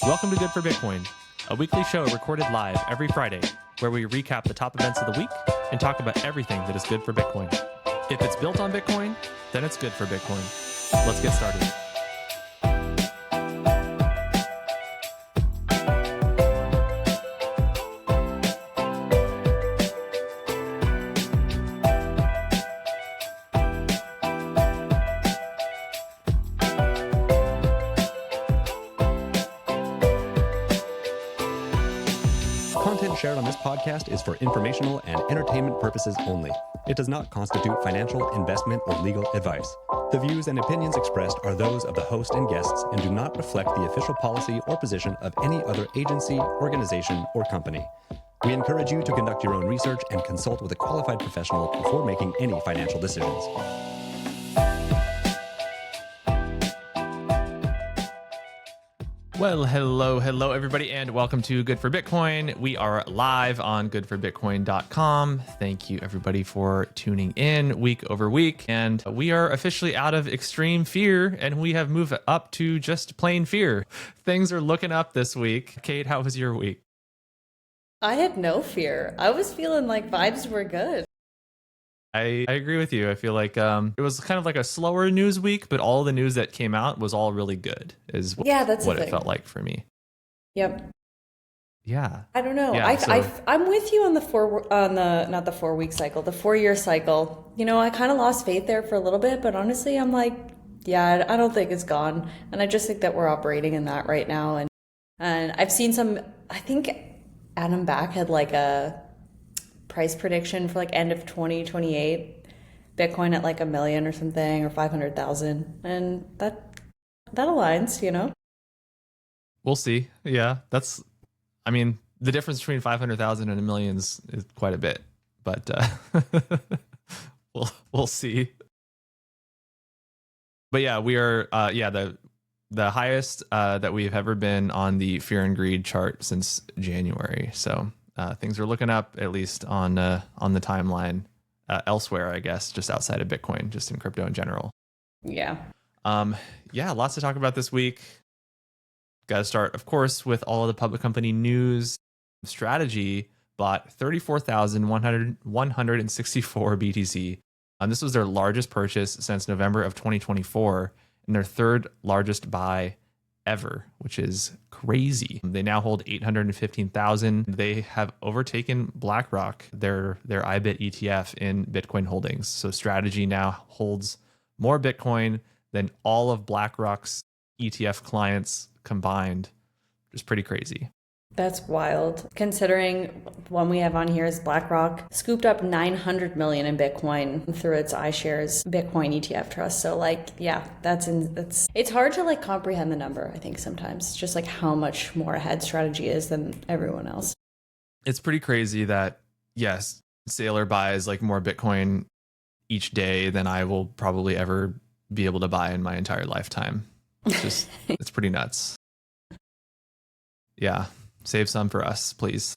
Welcome to Good for Bitcoin, a weekly show recorded live every Friday, where we recap the top events of the week and talk about everything that is good for Bitcoin. If it's built on Bitcoin, then it's good for Bitcoin. Let's get started. Content shared on this podcast is for informational and entertainment purposes only. It does not constitute financial, investment, or legal advice. The views and opinions expressed are those of the host and guests and do not reflect the official policy or position of any other agency, organization, or company. We encourage you to conduct your own research and consult with a qualified professional before making any financial decisions. Well, hello everybody, and welcome to Good for Bitcoin. We are live on goodforbitcoin.com. Thank you everybody for tuning in week over week, and we are officially out of extreme fear and we have moved up to just plain fear. Things are looking up this week. Kate, how was your week? I had no fear. I was feeling like vibes were good. I agree with you. I feel like it was kind of like a slower news week, but all the news that came out was all really good, is that's what it felt like for me. Yep. Yeah. I don't know. Yeah, I'm with you on not the 4 week cycle, the 4 year cycle. You know, I kind of lost faith there for a little bit, but honestly, I'm like, yeah, I don't think it's gone, and I just think that we're operating in that right now. And I've seen some. I think Adam Back had like a price prediction for like end of 2028, Bitcoin at like $1 million or something, or 500,000, and that aligns, you know. We'll see. Yeah, I mean, the difference between 500,000 and $1 million is quite a bit, but we'll see. But yeah, we are the highest that we've ever been on the fear and greed chart since January. So things are looking up, at least on the timeline elsewhere, I guess, just outside of Bitcoin, just in crypto in general. Yeah. Lots to talk about this week. Got to start, of course, with all of the public company news. Strategy bought 34,164 BTC. This was their largest purchase since November of 2024, and their third largest buy ever, which is crazy. They now hold 815,000. They have overtaken BlackRock, their iBIT ETF in Bitcoin holdings. So Strategy now holds more Bitcoin than all of BlackRock's ETF clients combined, which is pretty crazy. That's wild. Considering one we have on here is BlackRock scooped up 900 million in Bitcoin through its iShares Bitcoin ETF trust. So like, yeah, it's hard to like comprehend the number, I think sometimes, just like how much more ahead Strategy is than everyone else. It's pretty crazy that, yes, Saylor buys like more Bitcoin each day than I will probably ever be able to buy in my entire lifetime. It's just, it's pretty nuts. Yeah. Save some for us, please.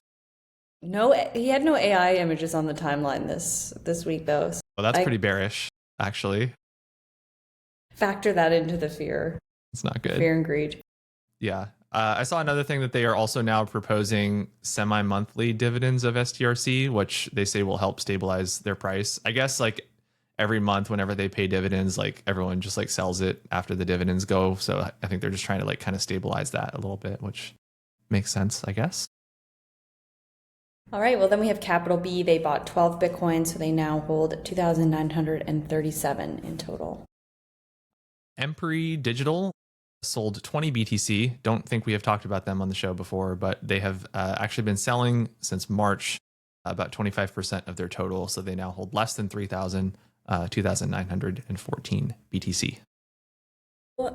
No, he had no AI images on the timeline this week, though. So well, that's pretty bearish, actually. Factor that into the fear. It's not good. Fear and greed. Yeah. I saw another thing that they are also now proposing semi-monthly dividends of STRC, which they say will help stabilize their price. I guess like every month, whenever they pay dividends, like everyone just like sells it after the dividends go. So I think they're just trying to like kind of stabilize that a little bit, which makes sense, I guess. All right, well, then we have Capital B. They bought 12 Bitcoin, so they now hold 2,937 in total. Empery Digital sold 20 BTC. Don't think we have talked about them on the show before, but they have actually been selling since March, about 25% of their total. So they now hold less than 3,000, 2,914 BTC.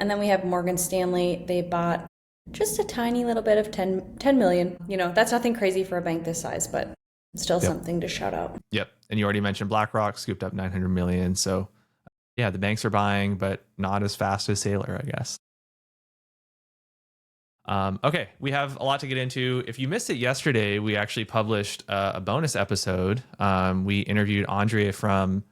And then we have Morgan Stanley. They bought just a tiny little bit of 10 million. You know, that's nothing crazy for a bank this size, but still something to shout out. Yep. And you already mentioned BlackRock scooped up 900 million. So yeah, the banks are buying, but not as fast as Saylor, I guess. Okay, we have a lot to get into. If you missed it yesterday, we actually published a bonus episode. We interviewed Andrea from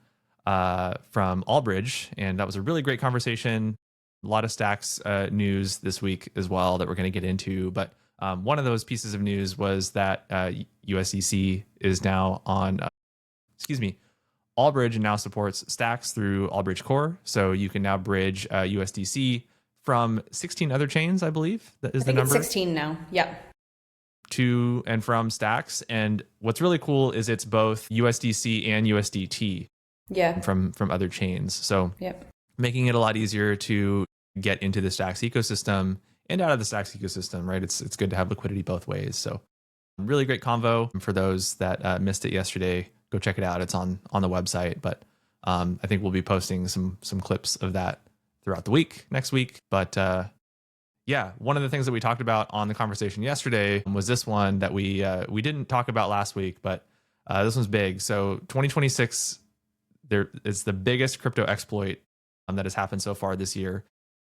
Allbridge, and that was a really great conversation. A lot of Stacks news this week as well that we're going to get into. But one of those pieces of news was that USDC is now on, Allbridge now supports Stacks through Allbridge Core. So you can now bridge USDC from 16 other chains, I believe. That is the number. It's 16 now. Yeah. To and from Stacks. And what's really cool is it's both USDC and USDT. Yeah. From other chains. So yep. Making it a lot easier to get into the Stacks ecosystem and out of the Stacks ecosystem, right? It's good to have liquidity both ways. So really great convo. For those that missed it yesterday, go check it out. It's on the website. But I think we'll be posting some clips of that throughout the week, next week. But yeah, one of the things that we talked about on the conversation yesterday was this one that we didn't talk about last week, but this one's big. So 2026, there is the biggest crypto exploit that has happened so far this year.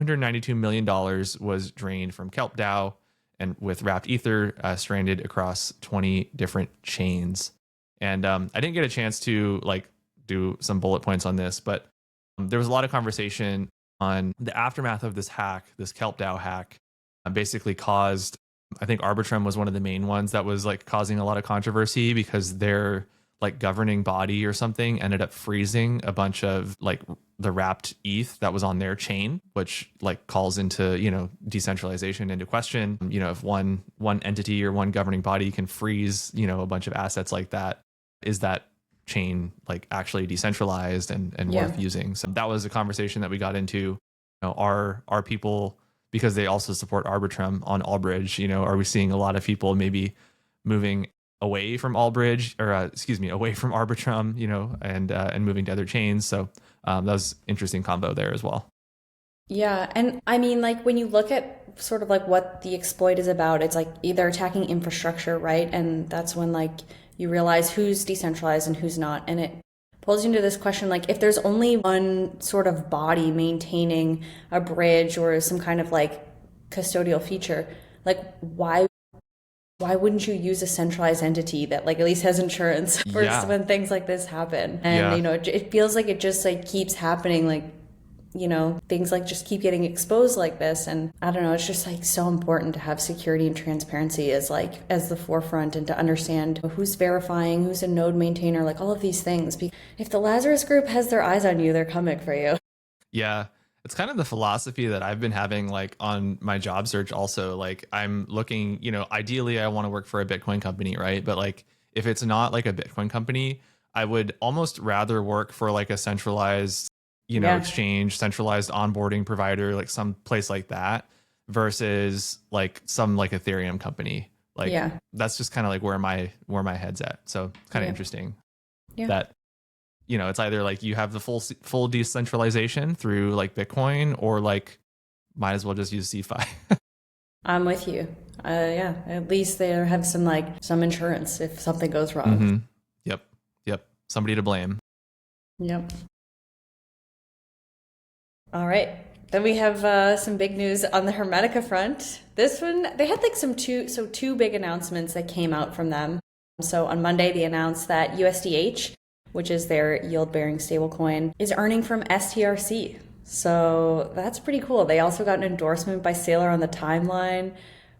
$192 million was drained from Kelp DAO, and with Wrapped Ether stranded across 20 different chains. And I didn't get a chance to do some bullet points on this, but there was a lot of conversation on the aftermath of this hack, this Kelp DAO hack. Basically caused, I think Arbitrum was one of the main ones that was causing a lot of controversy because their governing body or something ended up freezing a bunch of the wrapped ETH that was on their chain, which calls into, decentralization into question. If one entity or one governing body can freeze, a bunch of assets like that, is that chain actually decentralized and worth using? So that was a conversation that we got into. Are people, because they also support Arbitrum on Allbridge, are we seeing a lot of people maybe moving away from Allbridge away from Arbitrum, and moving to other chains? So that was interesting combo there as well. Yeah. And I mean, when you look at sort of what the exploit is about, it's either attacking infrastructure, right? And that's when you realize who's decentralized and who's not. And it pulls you into this question, if there's only one sort of body maintaining a bridge or some kind of custodial feature, why wouldn't you use a centralized entity that at least has insurance for when things like this happen? And it feels like it just keeps happening, things just keep getting exposed like this. And I don't know, it's just so important to have security and transparency as the forefront, and to understand who's verifying, who's a node maintainer, all of these things. If the Lazarus group has their eyes on you, they're coming for you. Yeah. It's kind of the philosophy that I've been having on my job search also. I'm looking, ideally I want to work for a Bitcoin company, right? But if it's not a Bitcoin company, I would almost rather work for a centralized, exchange, centralized onboarding provider, some place like that, versus some Ethereum company. That's just kind of where my head's at. So kind of interesting that, it's either you have the full decentralization through Bitcoin, or might as well just use CeFi. I'm with you. Yeah, at least they have some insurance if something goes wrong. Mm-hmm. Yep. Somebody to blame. Yep. All right. Then we have some big news on the Hermetica front. This one, they had two big announcements that came out from them. So on Monday, they announced that USDH, which is their yield-bearing stablecoin, is earning from STRC. So that's pretty cool. They also got an endorsement by Sailor on the timeline,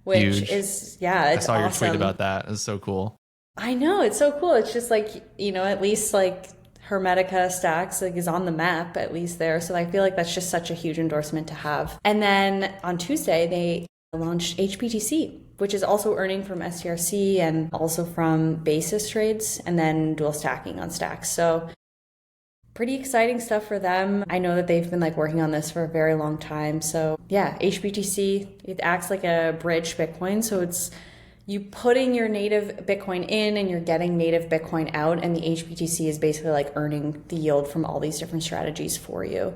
which Huge. It's I saw your awesome. tweet about that. It's so cool. I know, it's so cool. It's just at least Hermetica Stacks is on the map, at least there. So I feel that's just such a huge endorsement to have. And then on Tuesday, they launched HBTC, which is also earning from STRC and also from basis trades, and then dual stacking on Stacks. So pretty exciting stuff for them. I know that they've been working on this for a very long time. So yeah, HBTC, it acts like a bridge Bitcoin. So it's you putting your native Bitcoin in and you're getting native Bitcoin out, and the HBTC is basically earning the yield from all these different strategies for you.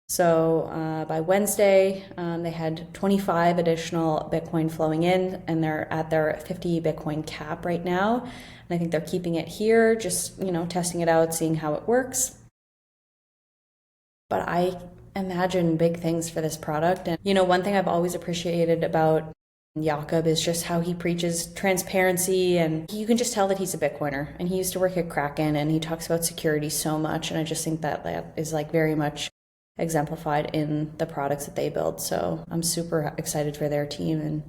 So by Wednesday, they had 25 additional Bitcoin flowing in, and they're at their 50 Bitcoin cap right now. And I think they're keeping it here, just, testing it out, seeing how it works. But I imagine big things for this product. And, one thing I've always appreciated about Jakob is just how he preaches transparency, and you can just tell that he's a Bitcoiner, and he used to work at Kraken, and he talks about security so much. And I just think that is very much exemplified in the products that they build. So I'm super excited for their team, and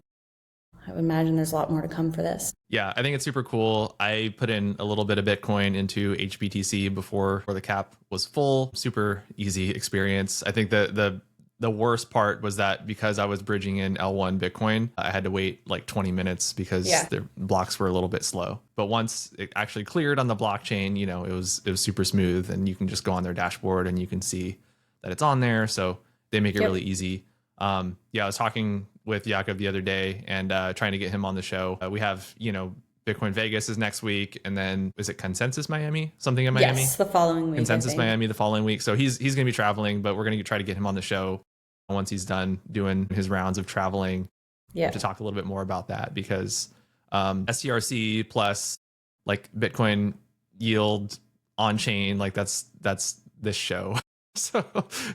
I would imagine there's a lot more to come for this. Yeah, I think it's super cool. I put in a little bit of Bitcoin into HBTC before the cap was full. Super easy experience. I think the worst part was that because I was bridging in L1 Bitcoin, I had to wait like 20 minutes because the blocks were a little bit slow. But once it actually cleared on the blockchain, you know, it was super smooth, and you can just go on their dashboard and you can see that it's on there. So they make it really easy. I was talking with Jakob the other day and trying to get him on the show. We have, you know, Bitcoin Vegas is next week, and then is it Consensus Miami? Something in Miami? Yes, the following week. Consensus Miami the following week. So he's going to be traveling, but we're going to try to get him on the show once he's done doing his rounds of traveling. To talk a little bit more about that, because STRC plus like Bitcoin yield on chain, like that's this show. So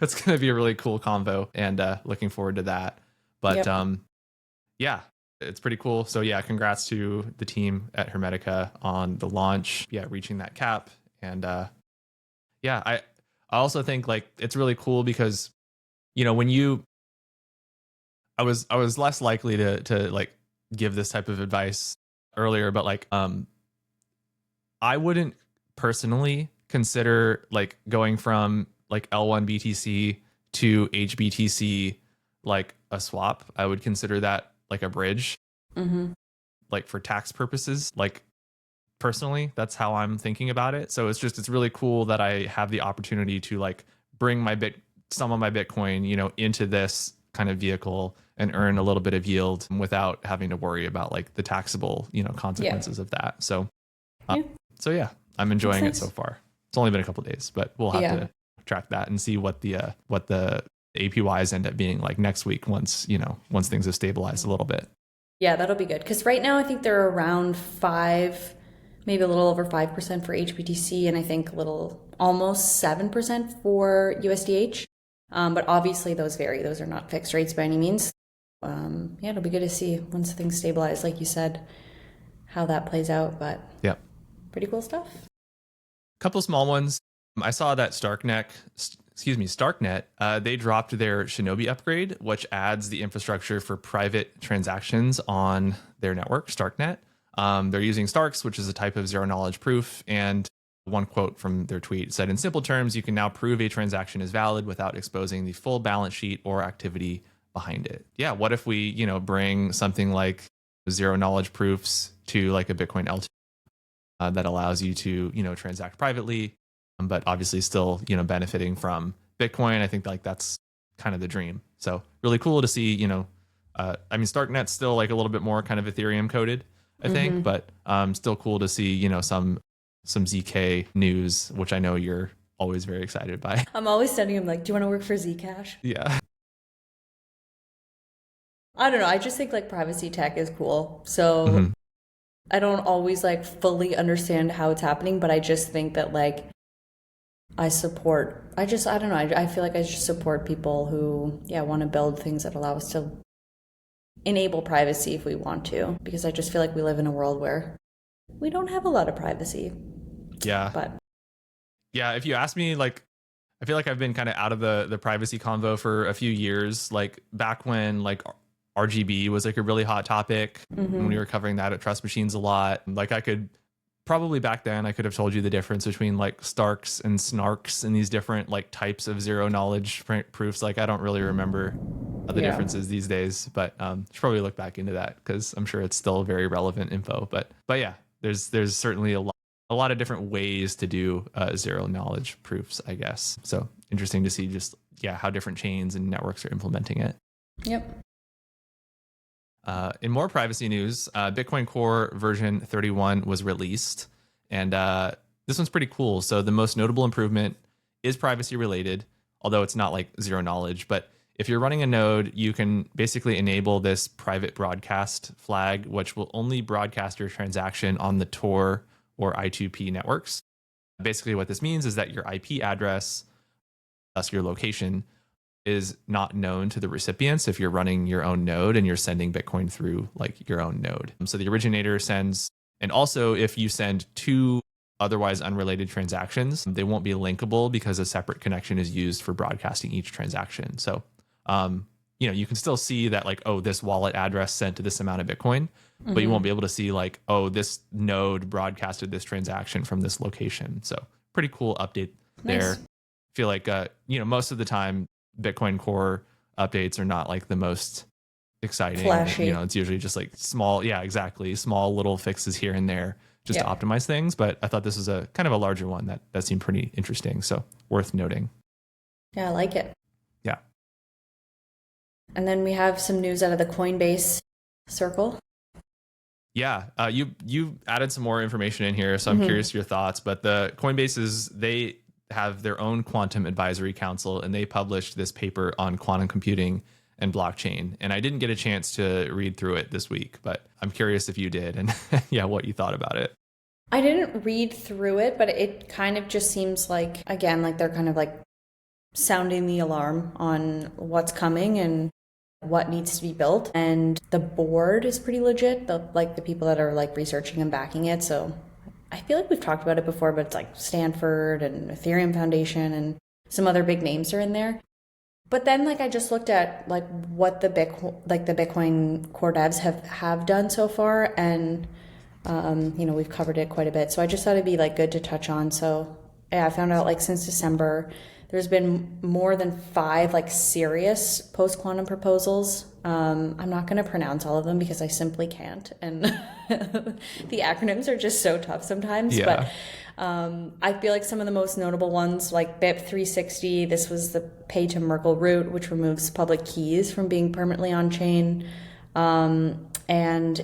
it's going to be a really cool convo, and looking forward to that. But yeah, it's pretty cool. So yeah, congrats to the team at Hermetica on the launch. Yeah, reaching that cap. And I also think like it's really cool because, you know, when I was less likely to like give this type of advice earlier, but like I wouldn't personally consider like going from like L1 BTC to HBTC like a swap. I would consider that like a bridge, like for tax purposes. Like personally, that's how I'm thinking about it. So it's really cool that I have the opportunity to like bring some of my Bitcoin, you know, into this kind of vehicle and earn a little bit of yield without having to worry about like the taxable, you know, consequences of that. So, so I'm enjoying it so far. It's only been a couple of days, but we'll have to track that and see what the APYs end up being like next week once things have stabilized a little bit. Yeah, that'll be good. Because right now I think they're around 5, maybe a little over 5% for HBTC, and I think almost 7% for USDH. But obviously those vary. Those are not fixed rates by any means. It'll be good to see once things stabilize, like you said, how that plays out. But pretty cool stuff. Couple small ones. I saw that Starknet, they dropped their Shinobi upgrade, which adds the infrastructure for private transactions on their network, Starknet. They're using Starks, which is a type of zero knowledge proof. And one quote from their tweet said, "In simple terms, you can now prove a transaction is valid without exposing the full balance sheet or activity behind it." Yeah, what if we, you know, bring something like zero knowledge proofs to like a Bitcoin L2 that allows you to, you know, transact privately, but obviously still, you know, benefiting from Bitcoin. I think like that's kind of the dream. So really cool to see, you know, I mean, Starknet's still like a little bit more kind of Ethereum coded, I think, but still cool to see, you know, some ZK news, which I know you're always very excited by. I'm always sending him like, do you want to work for Zcash? Yeah. I don't know. I just think like privacy tech is cool. So I don't always like fully understand how it's happening, but I just think that like I don't know. I feel like I just support people who, want to build things that allow us to enable privacy if we want to, because I just feel like we live in a world where we don't have a lot of privacy. Yeah. But yeah, if you ask me, like, I feel like I've been kind of out of the privacy convo for a few years, like back when like RGB was like a really hot topic when we were covering that at Trust Machines a lot. Like I could probably back then I could have told you the difference between like Starks and Snarks and these different like types of zero knowledge proofs. Like I don't really remember the differences these days, but should probably look back into that because I'm sure it's still very relevant info. But yeah, there's certainly a lot of different ways to do zero knowledge proofs, I guess. So interesting to see just how different chains and networks are implementing it. Yep. In more privacy news, Bitcoin Core version 31 was released, and this one's pretty cool. So the most notable improvement is privacy related, although it's not like zero knowledge. But if you're running a node, you can basically enable this private broadcast flag, which will only broadcast your transaction on the Tor or I2P networks. Basically what this means is that your IP address, thus your location, is not known to the recipients if you're running your own node and you're sending Bitcoin through like your own node. So the originator sends, and also if you send two otherwise unrelated transactions, they won't be linkable because a separate connection is used for broadcasting each transaction. So, you can still see that like, oh, this wallet address sent to this amount of Bitcoin, but you won't be able to see like, oh, this node broadcasted this transaction from this location. So pretty cool update there. Nice. Feel like, most of the time Bitcoin Core updates are not like the most exciting. Flashy. It's usually just like small little fixes here and there just to optimize things. But I thought this was a kind of a larger one that seemed pretty interesting. So worth noting. Yeah, I like it. Yeah. And then we have some news out of the Coinbase circle. Yeah, you added some more information in here, so I'm curious your thoughts. But the Coinbase they have their own quantum advisory council, and they published this paper on quantum computing and blockchain. And I didn't get a chance to read through it this week, but I'm curious if you did, and what you thought about it. I didn't read through it, but it kind of just seems like, again, like they're kind of like sounding the alarm on what's coming and what needs to be built. And the board is pretty legit, the people that are like researching and backing it. So I feel like we've talked about it before, but it's like Stanford and Ethereum Foundation and some other big names are in there. But then like I just looked at like what the Bitcoin core devs have done so far, and we've covered it quite a bit. So I just thought it'd be like good to touch on. So yeah, I found out like since December there's been more than 5 like serious post-quantum proposals. I'm not going to pronounce all of them because I simply can't. And the acronyms are just so tough sometimes. Yeah. But I feel like some of the most notable ones, like BIP 360, this was the pay to Merkle route, which removes public keys from being permanently on chain. And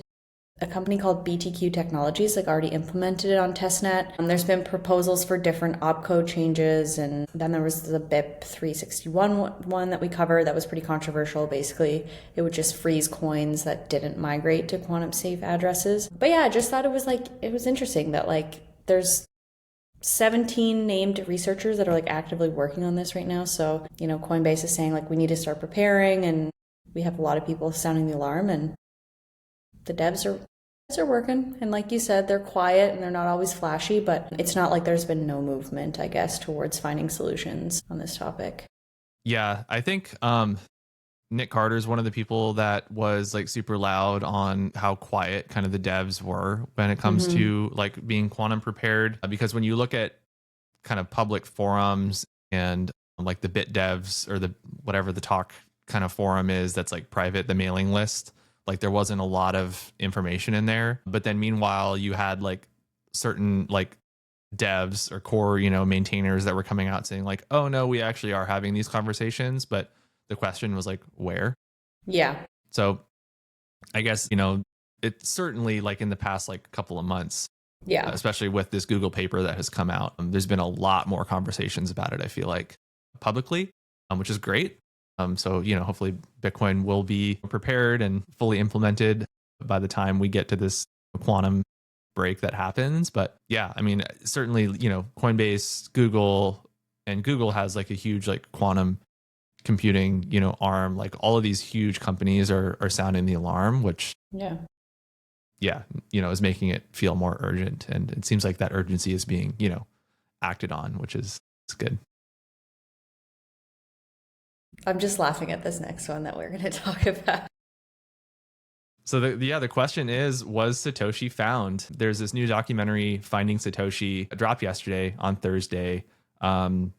a company called BTQ Technologies already implemented it on testnet. There's been proposals for different opcode changes, and then there was the BIP 361 one that we covered that was pretty controversial. Basically, it would just freeze coins that didn't migrate to quantum safe addresses. But yeah, I just thought it was interesting that like there's 17 named researchers that are like actively working on this right now. So, Coinbase is saying like we need to start preparing, and we have a lot of people sounding the alarm, and the devs are working. And like you said, they're quiet and they're not always flashy, but it's not like there's been no movement, I guess, towards finding solutions on this topic. Yeah, I think Nick Carter is one of the people that was like super loud on how quiet kind of the devs were when it comes to like being quantum prepared. Because when you look at kind of public forums and like the bit devs or the whatever the talk kind of forum is that's like private, the mailing list, like there wasn't a lot of information in there. But then meanwhile, you had like certain like devs or core, maintainers that were coming out saying like, oh no, we actually are having these conversations. But the question was like, where? Yeah. So I guess, it's certainly like in the past like couple of months. Yeah. Especially with this Google paper that has come out. There's been a lot more conversations about it, I feel like, publicly, which is great. So, hopefully Bitcoin will be prepared and fully implemented by the time we get to this quantum break that happens. But yeah, I mean, certainly, Coinbase, Google has like a huge like quantum computing, arm. Like all of these huge companies are sounding the alarm, which is making it feel more urgent. And it seems like that urgency is being, acted on, which is good. I'm just laughing at this next one that we're going to talk about. So the question is, was Satoshi found? There's this new documentary, Finding Satoshi, dropped yesterday on Thursday. And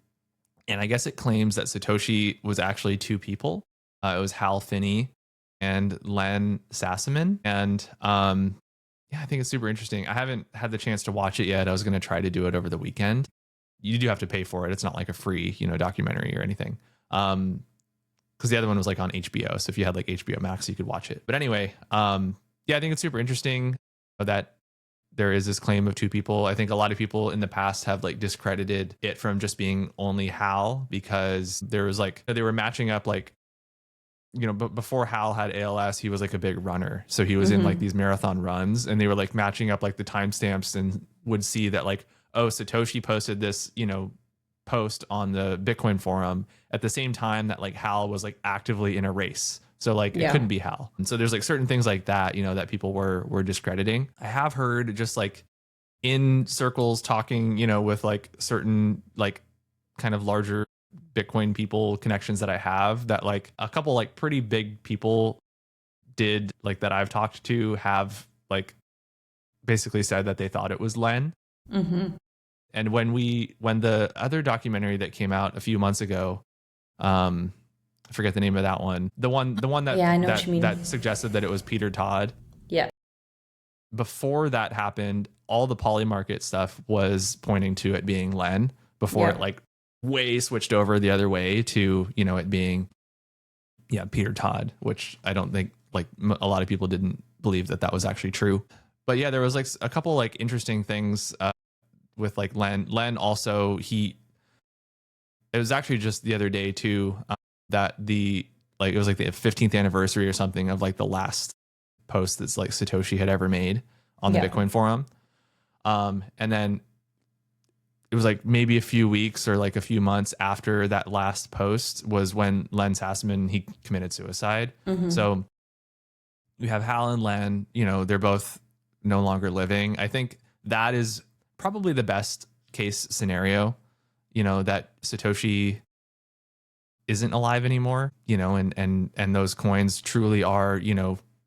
I guess it claims that Satoshi was actually 2 people. It was Hal Finney and Len Sassaman. And I think it's super interesting. I haven't had the chance to watch it yet. I was going to try to do it over the weekend. You do have to pay for it. It's not like a free, documentary or anything. Because the other one was like on HBO. So if you had like HBO Max, you could watch it. But anyway, I think it's super interesting that there is this claim of 2 people. I think a lot of people in the past have like discredited it from just being only Hal, because there was like, they were matching up like, but before Hal had ALS, he was like a big runner. So he was in like these marathon runs, and they were like matching up like the timestamps and would see that like, oh, Satoshi posted this, post on the Bitcoin forum at the same time that like Hal was like actively in a race. So like it couldn't be Hal. And so there's like certain things like that, that people were discrediting. I have heard just like in circles talking, with like certain like kind of larger Bitcoin people connections that I have, that like a couple like pretty big people did like that I've talked to have like basically said that they thought it was Len. Mm-hmm. And when the other documentary that came out a few months ago, I forget the name of that one. The one that Yeah, I know what you mean. that suggested that it was Peter Todd. Yeah. Before that happened, all the Polymarket stuff was pointing to it being Len before it like way switched over the other way to, it being Peter Todd, which I don't think like a lot of people didn't believe that was actually true. But yeah, there was like a couple like interesting things with like Len. Len also, it was actually just the other day too, that it was like the 15th anniversary or something of like the last post that's like Satoshi had ever made on the Bitcoin forum. And then it was like maybe a few weeks or like a few months after that last post was when Len Sassaman, he committed suicide. Mm-hmm. So we have Hal and Len, they're both no longer living. I think that is probably the best case scenario, that Satoshi isn't alive anymore, and those coins truly are,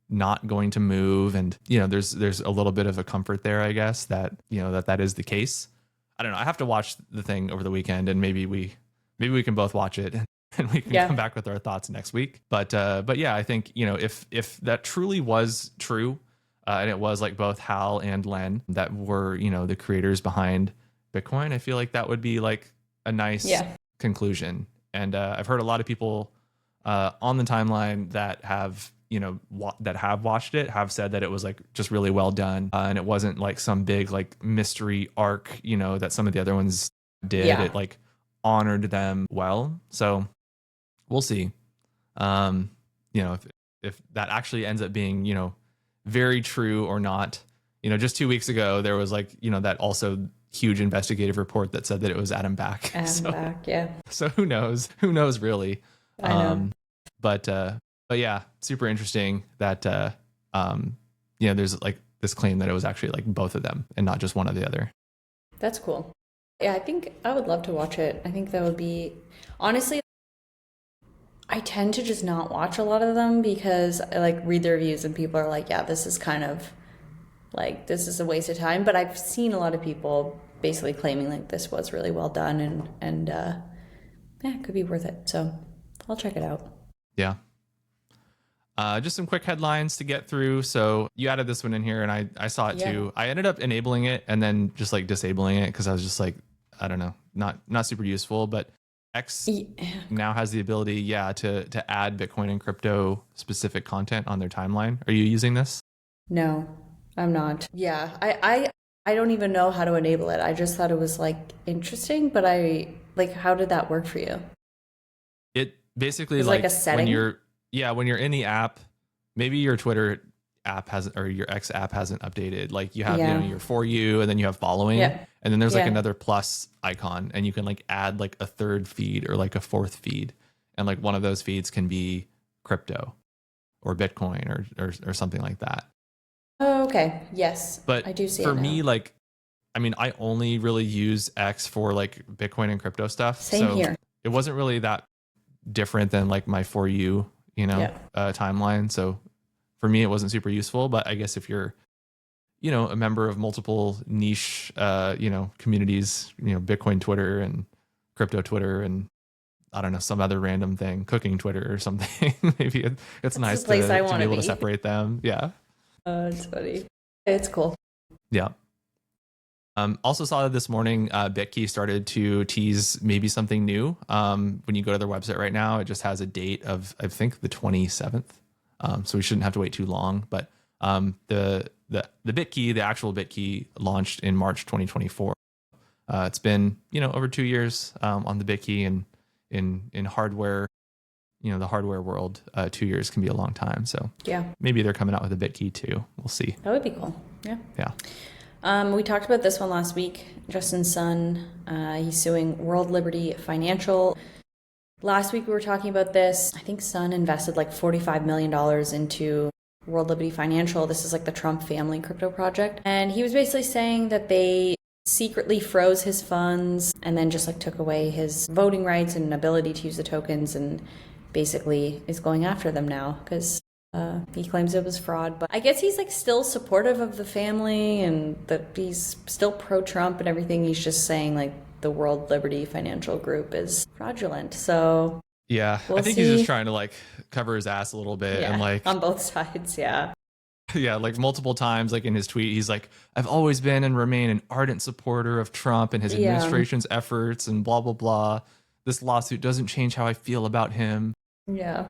not going to move. And, there's a little bit of a comfort there, I guess, that, that is the case. I don't know. I have to watch the thing over the weekend, and maybe we can both watch it and we can come back with our thoughts next week. But yeah, I think, if that truly was true, and it was like both Hal and Len that were, the creators behind Bitcoin, I feel like that would be like a nice conclusion. And I've heard a lot of people on the timeline that have, that have watched it have said that it was like just really well done. And it wasn't like some big like mystery arc, that some of the other ones did. Yeah. It like honored them well. So we'll see. If that actually ends up being, very true or not. Just 2 weeks ago, there was like, that also huge investigative report that said that it was Adam Back. Back, yeah. So who knows? Who knows really? I know. But yeah, super interesting that there's like this claim that it was actually like both of them and not just one or the other. That's cool. Yeah, I think I would love to watch it. I think that would be, honestly, I tend to just not watch a lot of them because I like read the reviews and people are like, yeah, this is kind of like, this is a waste of time. But I've seen a lot of people basically claiming like this was really well done and it could be worth it. So I'll check it out. Yeah. Just some quick headlines to get through. So you added this one in here and I saw it too. I ended up enabling it and then just like disabling it because I was just like, I don't know, not super useful, but X now has the ability, to add Bitcoin and crypto specific content on their timeline. Are you using this? No, I'm not. Yeah, I don't even know how to enable it. I just thought it was like interesting, but how did that work for you? It basically like a setting? when you're in the app, maybe your Twitter app hasn't, or your X app hasn't updated. Like you have, your For You, and then you have following, and then there's like another plus icon, and you can like add like a third feed or like a fourth feed, and like one of those feeds can be crypto or Bitcoin or something like that. Oh, okay. Yes, but I do see for it now. me, like, I mean, I only really use X for like Bitcoin and crypto stuff. Same here. It wasn't really that different than like my For You, timeline. So for me, it wasn't super useful, but I guess if you're, a member of multiple niche, communities, Bitcoin Twitter and crypto Twitter and I don't know, some other random thing, cooking Twitter or something, maybe it's nice to be able to separate them. Yeah. It's funny. It's cool. Yeah. Also saw that this morning, BitKey started to tease maybe something new. When you go to their website right now, it just has a date of, I think, the 27th. So we shouldn't have to wait too long. But the BitKey, the actual BitKey, launched in March 2024. It's been over 2 years on the BitKey, and in hardware, the hardware world, 2 years can be a long time. So maybe they're coming out with a BitKey too. We'll see. That would be cool. Yeah. Yeah. We talked about this one last week. Justin Sun, he's suing World Liberty Financial. Last week we were talking about this. I think Sun invested like $45 million into World Liberty Financial. This is like the Trump family crypto project. And he was basically saying that they secretly froze his funds and then just like took away his voting rights and ability to use the tokens, and basically is going after them now because he claims it was fraud. But I guess he's like still supportive of the family and that he's still pro-Trump and everything. He's just saying like the World Liberty Financial Group is fraudulent. So yeah, we'll I think see. he's just trying to like cover his ass a little bit, Yeah, and like on both sides. Yeah. yeah, like multiple times, like in his tweet, he's like, I've always been and remain an ardent supporter of Trump and his Yeah. administration's efforts and blah, blah, blah. This lawsuit doesn't change how I feel about him. Yeah.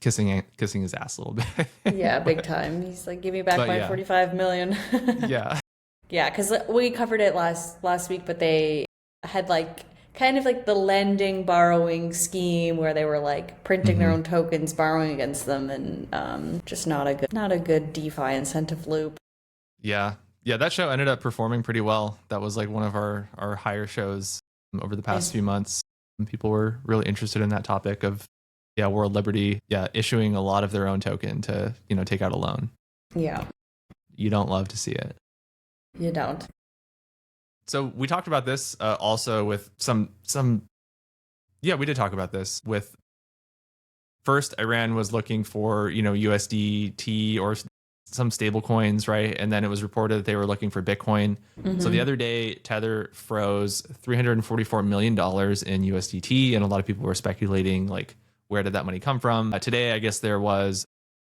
Kissing his ass a little bit. Yeah, big time. He's like, give me back But my yeah. 45 million. Yeah. Yeah, because we covered it last week, but they had like kind of like the lending borrowing scheme where they were like printing their own tokens, borrowing against them, and just not a good DeFi incentive loop. Yeah. Yeah, that show ended up performing pretty well. That was like one of our higher shows over the past few months. And people were really interested in that topic of World Liberty, issuing a lot of their own token to, take out a loan. Yeah. You don't love to see it. You don't. So we talked about this also with some we did talk about this with first Iran was looking for, USDT or some stable coins, right? And then it was reported that they were looking for Bitcoin. So the other day, Tether froze $344 million in USDT, and a lot of people were speculating, like, where did that money come from? Today, I guess there was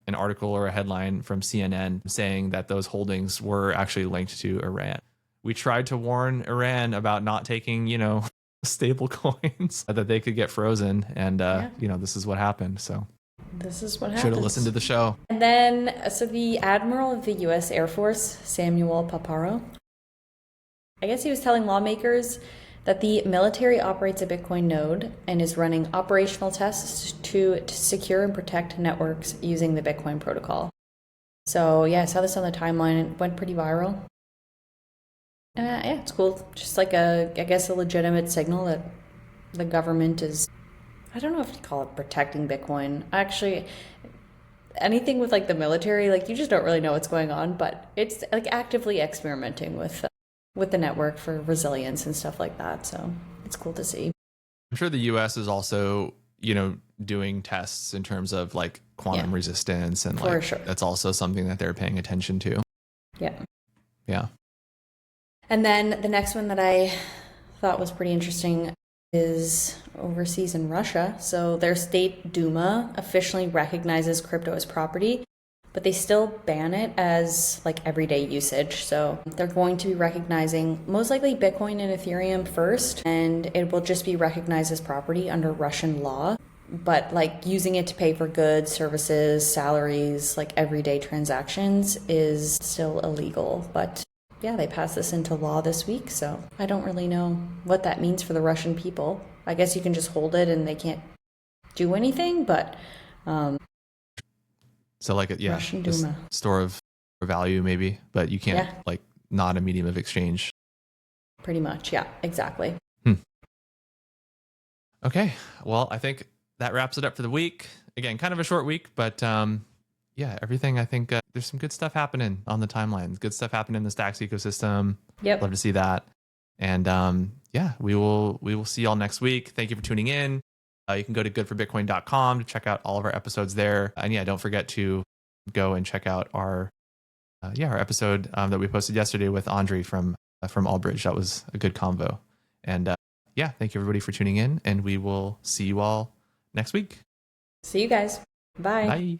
an article or a headline from CNN saying that those holdings were actually linked to Iran. We tried to warn Iran about not taking, stable coins that they could get frozen. And, this is what happened. So this is what happened. Should have listened to the show. And then, so the Admiral of the U.S. Air Force, Samuel Paparo, I guess he was telling lawmakers that the military operates a Bitcoin node and is running operational tests to secure and protect networks using the Bitcoin protocol. So I saw this on the timeline. It went pretty viral. It's cool. Just like a legitimate signal that the government is, I don't know if you call it protecting Bitcoin. Actually, anything with like the military, like you just don't really know what's going on, but it's like actively experimenting with the network for resilience and stuff like that. So it's cool to see. I'm sure the US is also, doing tests in terms of like quantum resistance, and like sure. That's also something that they're paying attention to. Yeah. Yeah. And then the next one that I thought was pretty interesting is overseas in Russia. So their state Duma officially recognizes crypto as property, but they still ban it as like everyday usage. So they're going to be recognizing most likely Bitcoin and Ethereum first, and it will just be recognized as property under Russian law. But like using it to pay for goods, services, salaries, like everyday transactions is still illegal. But they passed this into law this week, so I don't really know what that means for the Russian people. I guess you can just hold it and they can't do anything, but so like Russian just Duma. store of value maybe, but you can't like not a medium of exchange. Pretty much, yeah, exactly. Okay, well, I think that wraps it up for the week. Again, kind of a short week, but everything. I think there's some good stuff happening on the timeline. Good stuff happening in the Stacks ecosystem. Yep. Love to see that. And we will see y'all next week. Thank you for tuning in. You can go to goodforbitcoin.com to check out all of our episodes there. And don't forget to go and check out our episode that we posted yesterday with Andre from Allbridge. That was a good convo. And thank you everybody for tuning in, and we will see you all next week. See you guys. Bye. Bye.